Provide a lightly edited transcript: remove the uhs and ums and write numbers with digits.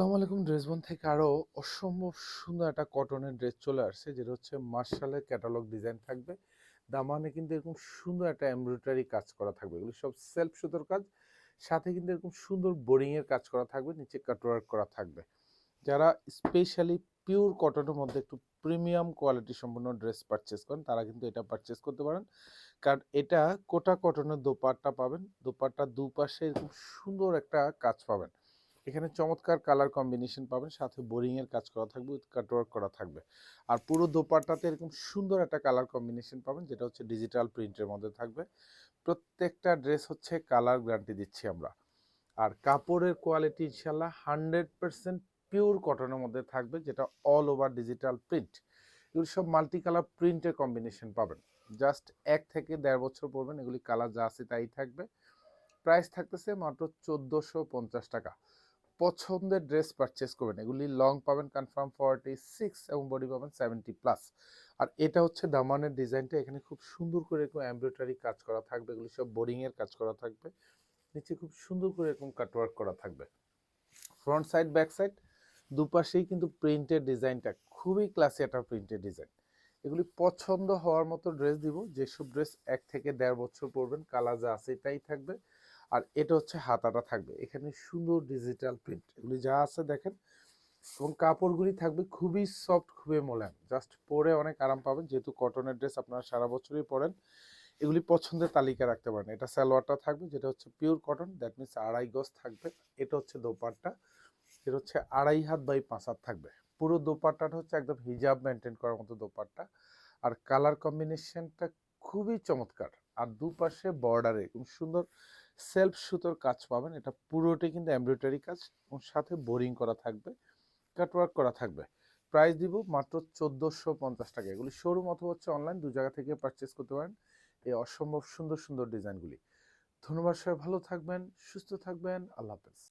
আসসালামু আলাইকুম। ড্রেস বন থেকে আরো অসম্ভব সুন্দর একটা কটনের ড্রেস চলে আসছে, যেটা হচ্ছে মার্শালের ক্যাটালগ ডিজাইন থাকবে। দামানে কিন্তু এরকম সুন্দর একটা এমব্রয়ডারি কাজ করা থাকবে, এগুলো সব সেলফ সুতোর কাজ। সাথে কিন্তু এরকম সুন্দর বোরিং এর কাজ করা থাকবে, নিচে কাটওয়ার্ক করা থাকবে। যারা স্পেশালি পিওর কটনের মধ্যে একটু প্রিমিয়াম কোয়ালিটি সম্পন্ন ড্রেস পারচেস করেন, তারা কিন্তু এটা পারচেস করতে পারেন। কারণ এটা কোটা কটনের দোপাট্টা পাবেন, দোপাট্টার দুপাশে এরকম সুন্দর একটা কাজ পাবেন। এখানে চমৎকার কালার কম্বিনেশন পাবেন, সাথে বোরিং এর কাজ করা থাকবে, উইথ কাটওয়ার্ক করা থাকবে। আর পুরো দোপাট্টাতে এরকম সুন্দর একটা কালার কম্বিনেশন পাবেন, যেটা হচ্ছে ডিজিটাল প্রিন্টের মধ্যে থাকবে। প্রত্যেকটা ড্রেস হচ্ছে কালার গ্যারান্টি দিচ্ছি আমরা। আর কাপড়ের কোয়ালিটি ইনশাল্লাহ 100% পিওর কটনের মধ্যে থাকবে, যেটা অল ওভার ডিজিটাল প্রিন্ট। এগুলি সব মাল্টি কালার প্রিন্টের কম্বিনেশন পাবেন। জাস্ট 1 থেকে 1.5 বছর পরবেন, এগুলি কালার যা আছে তাই থাকবে। প্রাইস থাকতেছে মাত্র 1450 টাকা। পছন্দের ড্রেস পারচেস করবেন, এগুলি লং পাবেন কনফার্ম 46 এবং বডি পাবেন 70+। আর এটা হচ্ছে দামানের ডিজাইনটা, এখানে খুব সুন্দর করে এরকম এমব্রয়ডারি কাজ করা থাকবে, এগুলি সব বোরিং এর কাজ করা থাকবে। নিচে খুব সুন্দর করে এরকম কাটওয়ার্ক করা থাকবে। ফ্রন্ট সাইড ব্যাক সাইড দুপাশেই কিন্তু প্রিন্টের ডিজাইনটা খুবই ক্লাসি একটা প্রিন্টের ডিজাইন। এগুলি পছন্দ হওয়ার মতো ড্রেস দিব, যেসব ড্রেস 1 থেকে 1.5 বছর পরবেন, কালার যা আছে এটাই থাকবে। আর এটা হচ্ছে হাতাটা থাকবে, এখানে সুন্দর ডিজিটাল প্রিন্ট, এগুলি যা আছে দেখেন। এবং কাপড়গুলি থাকবে খুবই সফট, খুবই মোলায়েম, জাস্ট পরে অনেক আরাম পাবেন। যেহেতু কটনের ড্রেস আপনারা সারা বছরই পরেন, এগুলি পছন্দের তালিকা রাখতে পারেন। এটা সালোয়ারটা থাকবে, যেটা হচ্ছে পিওর কটন, দ্যাট মিনস 2.5 গজ থাকবে। এটা হচ্ছে দোপাট্টা, এটা হচ্ছে 2.5 হাত বাই 5 হাত থাকবে। পুরো দোপাট্টাটা হচ্ছে একদম হিজাব মেনটেন করার মতো দোপাট্টা। আর কালার কম্বিনেশনটা খুবই চমৎকার। আর দুপাশে বর্ডারে খুব সুন্দর সেলফ সুতোর কাজ পাবেন, এটা পুরোটাই কিন্তু এমব্রয়ডারি কাজ, এবং সাথে বোরিং করা থাকবে, কাটওয়ার্ক করা থাকবে। প্রাইস দিব মাত্র 1450 টাকা। এগুলি শোরুম অথবা হচ্ছে অনলাইন, দু জায়গা থেকে পারচেস করতে পারেন এই অসম্ভব সুন্দর সুন্দর ডিজাইনগুলি। ধন্যবাদ, সবাই ভালো থাকবেন, সুস্থ থাকবেন, আল্লাহ হাফেজ।